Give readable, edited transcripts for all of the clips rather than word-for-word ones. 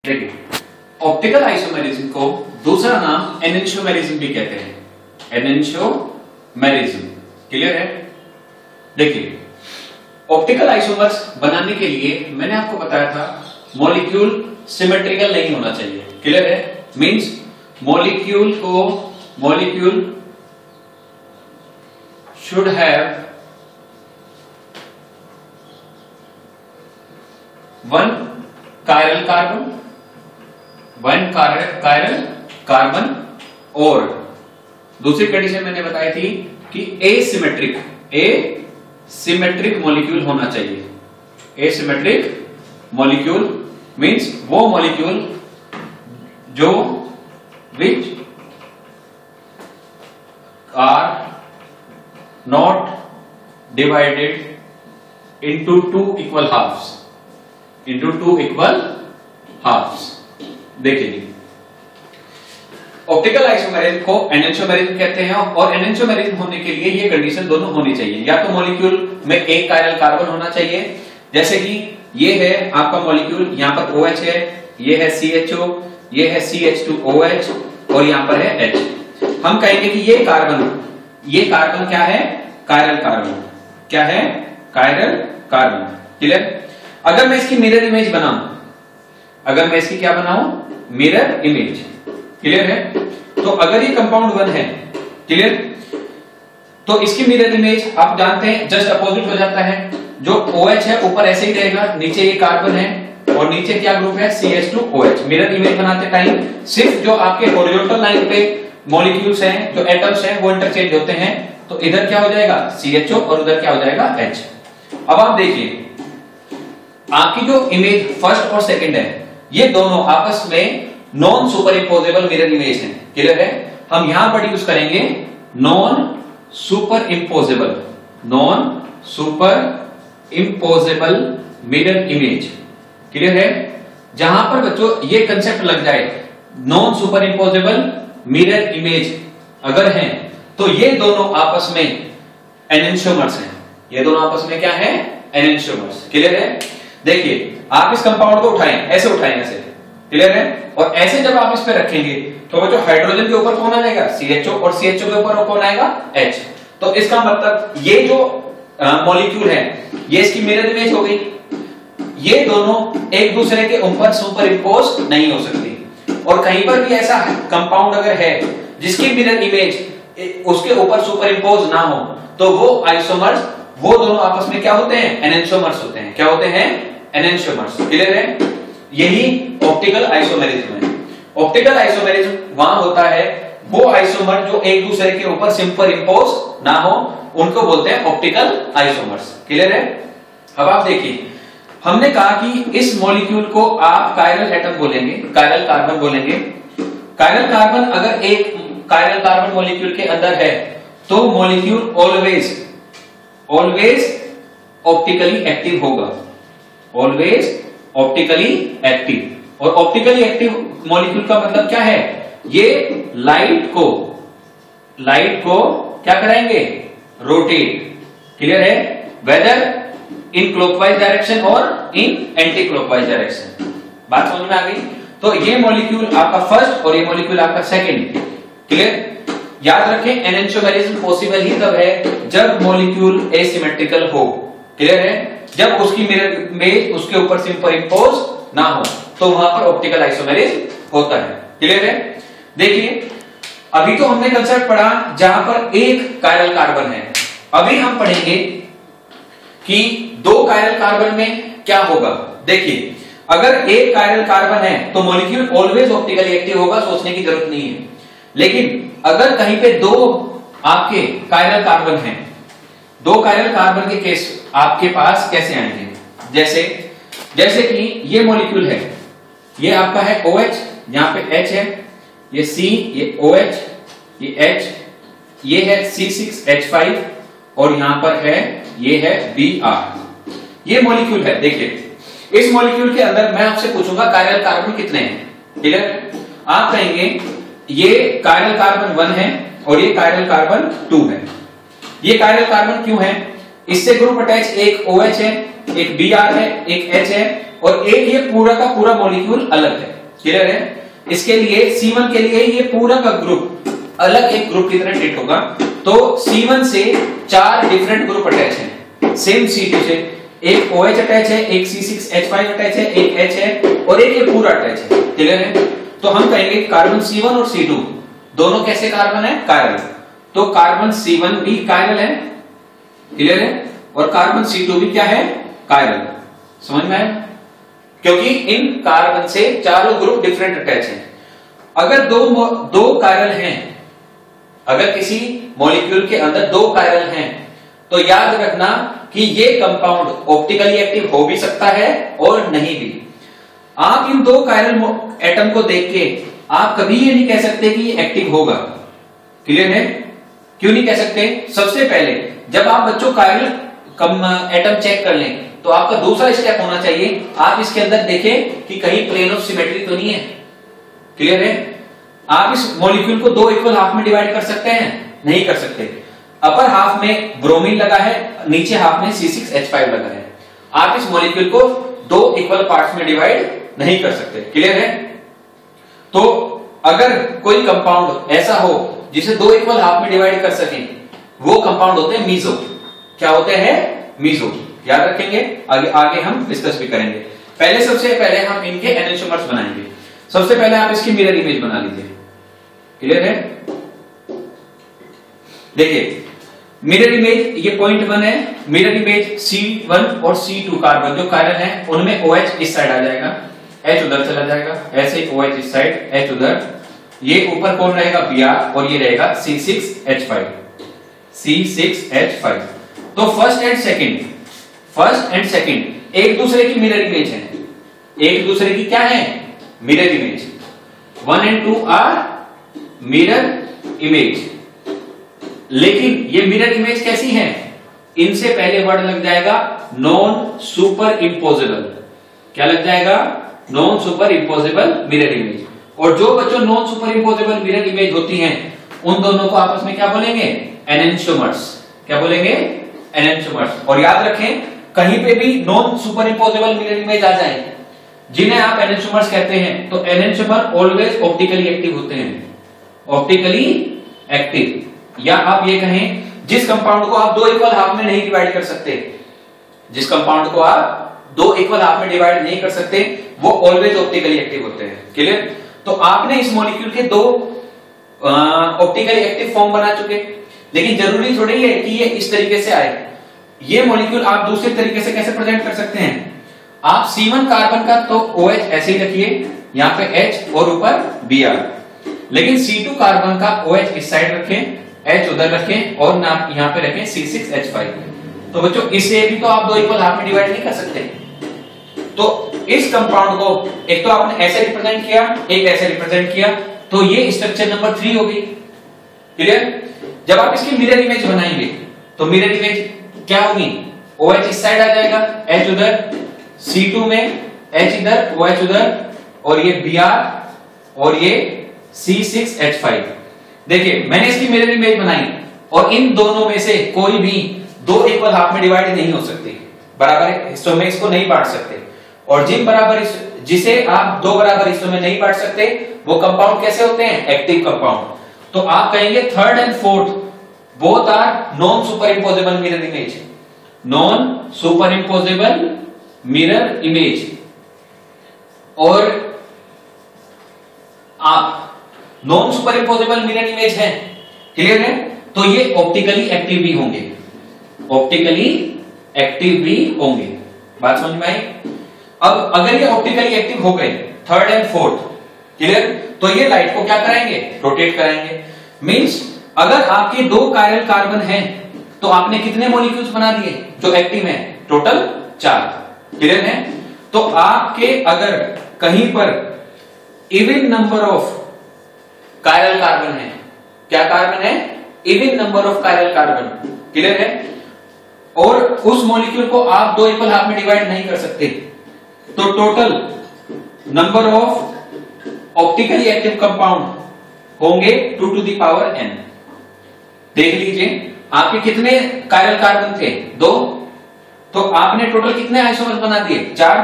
देखिए, optical isomerism को दूसरा नाम एनेंशियोमेरिज्म भी कहते हैं। एनेंशियोमेरिज्म क्लियर है। देखिए, ऑप्टिकल आइसोमर्स बनाने के लिए मैंने आपको बताया था मॉलिक्यूल सिमेट्रिकल नहीं होना चाहिए। क्लियर है। Means molecule should have one chiral carbon और दूसरी कंडीशन मैंने बताई थी कि एसिमेट्रिक मॉलिक्यूल होना चाहिए। एसिमेट्रिक मॉलिक्यूल मींस वो मॉलिक्यूल जो which are not divided into two equal halves. देखिए, ऑप्टिकल आइसोमेरिज्म को एनेंशियोमेरिज्म कहते हैं और एनेंशियोमेरिज्म होने के लिए ये कंडीशन दोनों होनी चाहिए। या तो मॉलिक्यूल में एक कायरल कार्बन होना चाहिए, जैसे कि ये है आपका मॉलिक्यूल, यहां पर OH है, ये है CHO, ये है CH2OH और यहां पर है H। हम कहेंगे कि ये कार्बन क्या है? Chiral carbon. क्या है? Chiral carbon. क्लियर। अगर मैं इसकी मिरर इमेज बनाऊं, अगर मैं इसकी क्या बनाऊं? Mirror image. क्लियर है। तो अगर ये कंपाउंड 1 है, क्लियर, तो इसकी मिरर इमेज आप जानते हैं जस्ट अपोजिट हो जाता है। जो OH है ऊपर ऐसे ही रहेगा, नीचे ये कार्बन है और नीचे क्या ग्रुप है? CH2OH। मिरर इमेज बनाते टाइम सिर्फ जो आपके हॉरिजॉन्टल लाइन पे मॉलिक्यूल्स हैं, जो एटम्स हैं, वो इंटरचेंज होते हैं। तो इधर क्या हो जाएगा? CHO और उधर क्या हो जाएगा? H। अब आप देखिए, आपकी जो इमेज फर्स्ट और सेकंड है, ये दोनों आपस में non superimposable mirror image है। क्लियर है। हम यहां पर यूज करेंगे non superimposable mirror image. Clear है। जहां पर बच्चों ये कंसेप्ट लग जाए, non superimposable mirror image अगर है, तो ये दोनों आपस में एनेंशियोमर्स हैं। ये दोनों आपस में क्या है? एनेंशियोमर्स। क्लियर है। देखिए, आप इस कंपाउंड को उठाएं, ऐसे उठाएं, ऐसे। क्लियर है। और ऐसे जब आप इस पे रखेंगे तो वो जो हाइड्रोजन के ऊपर कौन आ जाएगा? CHO और CHO के ऊपर कौन आएगा? H। तो इसका मतलब ये जो मॉलिक्यूल है, ये इसकी मिरर इमेज हो गई। ये दोनों एक दूसरे के ऊपर सुपर इंपोज नहीं हो सकती। और कहीं पर भी ऐसा कंपाउंड अगर है जिसकी मिरर इमेज उसके ऊपर सुपर इंपोज ना हो, तो वो आइसोमर्स, वो दोनों आपस में क्या होते हैं? एनेंशियोमर्स होते हैं। क्या होते हैं? एनेंशियोमर्स। क्लियर है। यही ऑप्टिकल आइसोमेरिज्म है। ऑप्टिकल आइसोमेरिज्म वहां होता है वो आइसोमर जो एक दूसरे के ऊपर सुपर इंपोज ना हो, उनको बोलते हैं ऑप्टिकल आइसोमर्स। क्लियर है। अब आप देखिए, हमने कहा कि इस मॉलिक्यूल को आप कायरल एटम बोलेंगे, कायरल कार्बन बोलेंगे। कायरल कार्बन अगर एक कायरल कार्बन मॉलिक्यूल के अंदर है, तो मॉलिक्यूल ऑलवेज ऑप्टिकली एक्टिव होगा। Always optically active. और ऑप्टिकली एक्टिव मॉलिक्यूल का मतलब क्या है? ये लाइट को क्या कराएंगे? रोटेट। क्लियर है। वेदर इन क्लॉकवाइज डायरेक्शन और इन एंटी क्लॉकवाइज डायरेक्शन। बात समझ में आ गई। तो ये मॉलिक्यूल आपका फर्स्ट और ये मॉलिक्यूल आपका सेकंड। क्लियर। याद रखें, एनेंशियोमेरिज्म पॉसिबल ही तब है जब मॉलिक्यूल एसिमेट्रिकल हो। क्लियर है। जब उसकी मिरर में उसके ऊपर सुपर इंपोज ना हो, तो वहां पर ऑप्टिकल आइसोमेरिज्म होता है। क्लियर है। देखिए, अभी तो हमने कंसेप्ट पढ़ा जहां पर एक कायरल कार्बन है। अभी हम पढ़ेंगे कि दो कायरल कार्बन में क्या होगा। देखिए, अगर एक कायरल कार्बन है तो मॉलिक्यूल ऑलवेज ऑप्टिकली एक्टिव होगा, सोचने की जरूरत नहीं है। लेकिन अगर कहीं पे दो आपके कायरल कार्बन हैं, दो कायरल कार्बन के केस आपके पास कैसे आएंगे? जैसे कि ये मॉलिक्यूल है, ये आपका है OH, यहां पे H है, ये C, ये OH, ये H, ये है C6H5 और यहां पर है, ये है Br। ये मॉलिक्यूल है। देखिए, इस मॉलिक्यूल के अंदर मैं आपसे पूछूंगा कायरल कार्बन कितने हैं। ठीक है। आप कहेंगे ये कायरल कार्बन 1 है और ये कायरल कार्बन 2 है। ये कायरल कार्बन क्यों है? इससे ग्रुप अटैच एक OH है, एक Br है, एक H है और एक ये पूरा का पूरा मॉलिक्यूल अलग है। क्लियर है? इसके लिए C1 के लिए ये पूरा का ग्रुप अलग एक ग्रुप की तरह ट्रीट होगा। तो C1 से 4 डिफरेंट ग्रुप अटैच हैं सेम C2 से। एक OH अटैच है, एक C6H5 अटैच है, एक H है और एक ये पूरा अटैच है। क्लियर है? तो हम कहेंगे कार्बन C1 और C2 दोनों कैसे कार्बन है? कायरल। तो कार्बन C1 भी कायरल है। क्लियर है? और कार्बन C2 भी क्या है? कायरल। समझ में आया? क्योंकि इन कार्बन से चारों ग्रुप डिफरेंट अटैच हैं। अगर दो कायरल हैं, अगर किसी मॉलिक्यूल के अंदर 2 कायरल हैं, तो याद रखना कि ये कंपाउंड ऑप्टिकली एक्टिव हो भी सकता है और नहीं भी। आप इन 2 कायरल एटम को देख के आप कभी ये नहीं कह सकते कि ये एक्टिव होगा। क्लियर है? क्यों नहीं कह सकते? सबसे पहले जब आप बच्चों कायरल एटम चेक कर लें तो आपका दूसरा स्टेप होना चाहिए, आप इसके अंदर देखें कि कहीं प्लेन ऑफ सिमेट्री तो नहीं है। क्लियर है? आप इस मॉलिक्यूल को 2 इक्वल हाफ में डिवाइड कर सकते हैं? नहीं कर सकते। अपर हाफ में ब्रोमीन लगा है, नीचे हाफ में C6H5 लगा है। आप इस मॉलिक्यूल को 2 इक्वल पार्ट्स में डिवाइड नहीं कर सकते। क्लियर है? तो अगर कोई कंपाउंड ऐसा हो जिसे 2 इक्वल हाफ में डिवाइड कर सके, वो कंपाउंड होते हैं मीजो। क्या होते हैं? मीजो। याद रखेंगे, आगे हम डिस्कस भी करेंगे। सबसे पहले हम इनके एनोसोमर्स बनाएंगे। सबसे पहले आप इसकी मिरर इमेज बना लीजिए। क्लियर है? देखिए मिरर इमेज, ये पॉइंट 1 है। मिरर इमेज C1 और C2 कार्बन जो कायरल है उनमें OH इस साइड आ जाएगा, H उधर चला जाएगा, ऐसे OH इस साइड, H उधर। ये ऊपर कौन रहेगा? Br और ये रहेगा C6H5। C6H5। तो फर्स्ट एंड सेकंड एक दूसरे की मिरर इमेज है। एक दूसरे की क्या है? Mirror image. 1 and 2 are mirror image. लेकिन ये मिरर इमेज कैसी है? इनसे पहले वर्ड लग जाएगा नॉन सुपर इम्पोजेबल। क्या लग जाएगा? Non super imposable mirror image. और जो बच्चों non super imposable mirror image होती हैं उन दोनों को आपस में क्या बोलेंगे? एनेंटियोमर्स। क्या बोलेंगे? एनेंटियोमर्स। और याद रखें कहीं पे भी non super imposable mirror image आ जाए जिन्हें आप एनेंटियोमर्स कहते हैं, तो एनेंटियोमर ऑलवेज ऑप्टिकली एक्टिव होते हैं। Optically active. या आप ये कहें जिस कंपाउंड को आप 2 इक्वल हाफ में नहीं डिवाइड कर सकते, जिस कंपाउंड को आप 2 इक्वल हाफ में डिवाइड नहीं कर सकते, वो ऑलवेज ऑप्टिकली एक्टिव होते हैं। क्लियर? तो आपने इस मॉलिक्यूल के 2 ऑप्टिकली एक्टिव फॉर्म बना चुके, लेकिन जरूरी थोड़ी है कि ये इस तरीके से आए। ये मॉलिक्यूल आप दूसरे तरीके से कैसे प्रेजेंट कर सकते हैं? आप C1 कार्बन का तो OH ऐसे ही रखिए, यहां पे H और ऊपर Br। लेकिन C2 कार्बन का OH इस साइड रखें, H उधर रखें और यहां पे रखें C6H5। तो बच्चों इसे भी तो आप 2 इक्वल हाफ में डिवाइड नहीं कर सकते। तो इस कंपाउंड को एक तो आपने ऐसे रिप्रेजेंट किया, एक ऐसे रिप्रेजेंट किया, तो ये स्ट्रक्चर नंबर 3 होगी। क्लियर? जब आप इसकी मिरर इमेज बनाएंगे तो मिरर इमेज क्या होगी? OH इस साइड आ जाएगा, H उधर, C2 में H इधर, OH उधर, और ये Br और ये C6H5। देखिए मैंने इसकी मिरर इमेज बनाई और इन दोनों में से कोई भी 2 इक्वल हाफ में डिवाइड नहीं हो सकती। बराबर हिस्सों में इसको नहीं बांट सकते। और जिसे आप 2 बराबर हिस्सों में नहीं बांट सकते वो कंपाउंड कैसे होते हैं? Active compound. तो आप कहेंगे 3rd and 4th both are non super imposable mirror image. Non super imposable mirror image. और आप non super imposable mirror image है। क्लियर है? तो ये ऑप्टिकली एक्टिव भी होंगे। ऑप्टिकली एक्टिव भी होंगे। बात समझ में आई? अब अगर ये ऑप्टिकली एक्टिव हो गए 3rd and 4th, क्लियर, तो ये लाइट को क्या कराएंगे? रोटेट कराएंगे। मींस अगर आपके 2 कायरल कार्बन हैं तो आपने कितने मॉलिक्यूल्स बना दिए जो एक्टिव हैं? टोटल 4। क्लियर है? तो आपके अगर कहीं पर even number of chiral carbon है, क्या कार्बन है? Even number of chiral carbon. Clear है? और उस मॉलिक्यूल को आप 2 इक्वल हाफ में डिवाइड नहीं कर सकते, तो total number of optically active compound होंगे 2 to the power n। देख लीजिए आपके कितने कायरल कार्बन थे? 2। तो आपने टोटल कितने आइसोमर्स बना दिए? 4।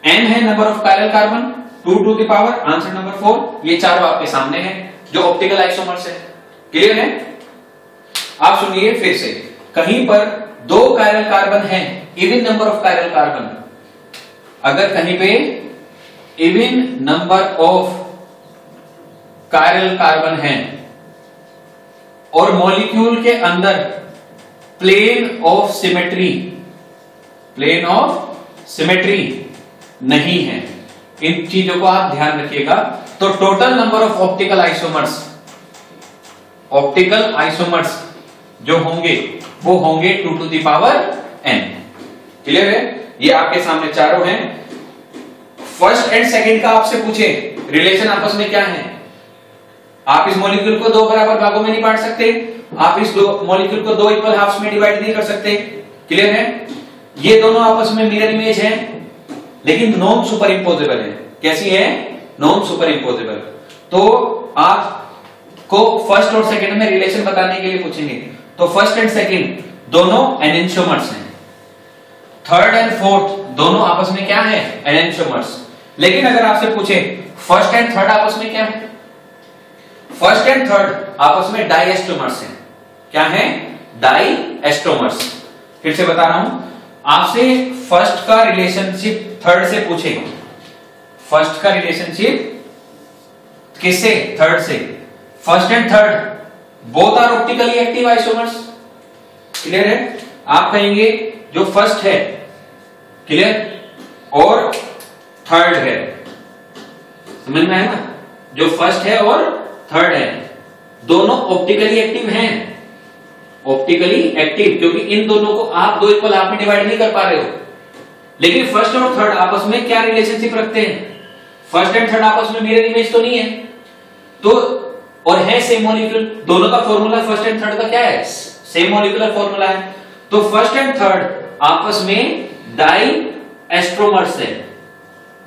n है number of parallel carbon 2 to the power, answer number 4। ये चारों आपके सामने हैं जो ऑप्टिकल आइसोमर्स है। क्लियर है? आप सुनिए फिर से, कहीं पर 2 पैरेलल कार्बन है, even number of parallel carbon, अगर कहीं पे even number of parallel carbon है और मॉलिक्यूल के अंदर प्लेन ऑफ सिमेट्री नहीं है, इन चीजों को आप ध्यान रखिएगा। तो total number of optical isomers जो होंगे वो होंगे 2 to the power n। Clear है? ये आपके सामने चारों हैं। फर्स्ट एंड सेकंड का आपसे पूछे रिलेशन आपस में क्या है, आप इस मॉलिक्यूल को 2 बराबर भागों में नहीं बांट सकते, आप इस मॉलिक्यूल को 2 इक्वल हाफ्स में डिवाइड नहीं कर सकते। क्लियर है? ये दोनों आपस में मिरर इमेज है, लेकिन नॉन सुपर इंपोजेबल है। कैसी है? Non superimposable. तो आपको फर्स्ट और सेकंड में रिलेशन बताने के लिए पूछेंगे, तो फर्स्ट एंड सेकंड दोनों एनेंटियोमर्स हैं, थर्ड एंड फोर्थ दोनों आपस में क्या है? एनेंटियोमर्स। लेकिन अगर आपसे पूछे फर्स्ट एंड थर्ड आपस में क्या है, फर्स्ट एंड थर्ड आपस में डाइएस्टोमर्स हैं। क्या है? डाइएस्टोमर्स। फिर से बता रहा हूं, आपसे फर्स्ट का रिलेशनशिप थर्ड से पूछे, फर्स्ट का रिलेशनशिप किससे? थर्ड से। First and third both are optically active isomers. Clear है? आप कहेंगे जो फर्स्ट है, क्लियर, और थर्ड है, समझ में आया ना? जो फर्स्ट है और थर्ड है दोनों ऑप्टिकली एक्टिव हैं, ऑप्टिकली एक्टिव, क्योंकि इन दोनों को आप 2 इक्वल हाफ में डिवाइड नहीं कर पा रहे हो। लेकिन फर्स्ट और थर्ड आपस में क्या रिलेशनशिप रखते हैं? फर्स्ट एंड थर्ड आपस में मिरर इमेज तो नहीं है, तो और है सेम मॉलिक्यूल, दोनों का फॉर्मूला फर्स्ट एंड थर्ड का क्या है? सेम मॉलिक्यूलर फॉर्मूला है। तो फर्स्ट एंड थर्ड आपस में डाइएस्ट्रोमर्स है,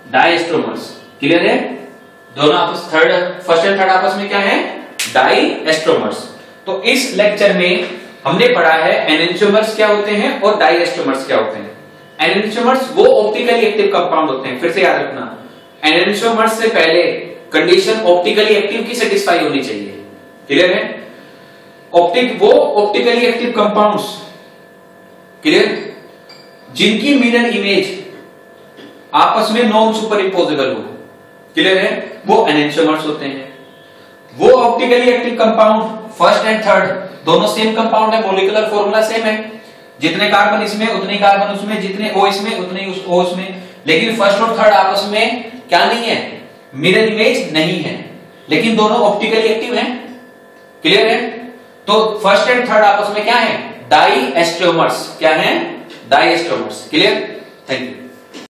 डाइएस्ट्रोमर्स। क्लियर है? दोनों आपस फर्स्ट एंड थर्ड आपस में क्या है? डाइएस्ट्रोमर्स। तो इस लेक्चर में हमने पढ़ा है एनेंटियोमर्स क्या होते हैं और डाइएस्ट्रोमर्स क्या होते हैं। एनेंटियोमर्स वो ऑप्टिकली एक्टिव कंपाउंड होते हैं, फिर से याद रखना, एनेंटियोमर्स से पहले कंडीशन ऑप्टिकली एक्टिव की सेटिस्फाई होनी चाहिए। क्लियर है? वो ऑप्टिकली एक्टिव कंपाउंड्स, क्लियर, जिनकी मिरर इमेज आपस में नॉन सुपर इंपोजेबल हो, क्लियर है, वो एनेंटियोमर्स होते हैं। वो optically active compound first and third दोनों सेम कंपाउंड है, मॉलिक्यूलर फॉर्मूला सेम है, जितने कार्बन इसमें उतने कार्बन उसमें, जितने O इसमें उतने उस O उसमें। लेकिन फर्स्ट और थर्ड आपस में क्या नहीं है? मिरर इमेज नहीं है, लेकिन दोनों ऑप्टिकली एक्टिव हैं। क्लियर है? तो फर्स्ट एंड थर्ड आपस में क्या है? डाइएस्ट्रोमर्स। क्या है? डाइएस्ट्रोमर्स। क्लियर? Thank you.